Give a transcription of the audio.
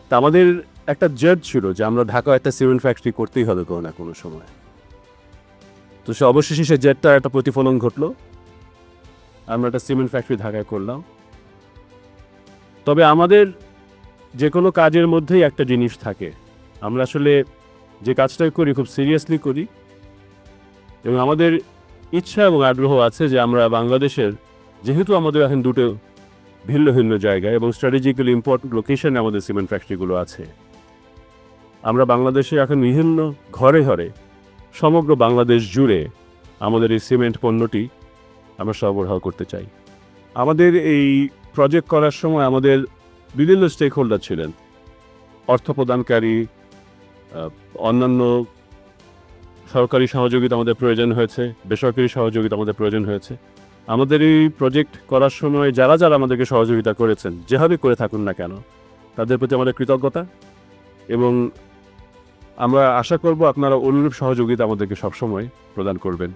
তা আমাদের একটা জেদ ছিল যে আমরা ঢাকায় একটা সিমেন্ট ফ্যাক্টরি করতেই হবে কোনো না কোনো সময়। তো সে অবশেষে সে জেদটার একটা প্রতিফলন ঘটলো, আমরা একটা সিমেন্ট ফ্যাক্টরি ঢাকায় করলাম। তবে আমাদের যে কোনো কাজের মধ্যেই একটা জিনিস থাকে, আমরা আসলে যে কাজটাই করি খুব সিরিয়াসলি করি, এবং আমাদের ইচ্ছা এবং আগ্রহ আছে যে আমরা বাংলাদেশের, যেহেতু আমাদের এখন দুটো ভিন্ন ভিন্ন জায়গায় এবং স্ট্র্যাটেজিক্যালি ইম্পর্টেন্ট লোকেশনে আমাদের সিমেন্ট ফ্যাক্টরিগুলো আছে, আমরা বাংলাদেশে এখন বিভিন্ন ঘরে ঘরে সমগ্র বাংলাদেশ জুড়ে আমাদের এই সিমেন্ট পণ্যটি আমরা সরবরাহ করতে চাই। আমাদের এই প্রজেক্ট করার সময় আমাদের বিভিন্ন স্টেক হোল্ডার ছিলেন, অর্থ প্রদানকারী, অন্যান্য সরকারি সহযোগিতা আমাদের প্রয়োজন হয়েছে, বেসরকারি সহযোগিতা আমাদের প্রয়োজন হয়েছে। আমাদের এই প্রজেক্ট করার সময় যারা যারা আমাদেরকে সহযোগিতা করেছেন, যেভাবে করে থাকুন না কেন, তাদের প্রতি আমাদের কৃতজ্ঞতা, এবং আমরা আশা করব আপনারা অনুরূপ সহযোগিতা আমাদেরকে সবসময় প্রদান করবেন।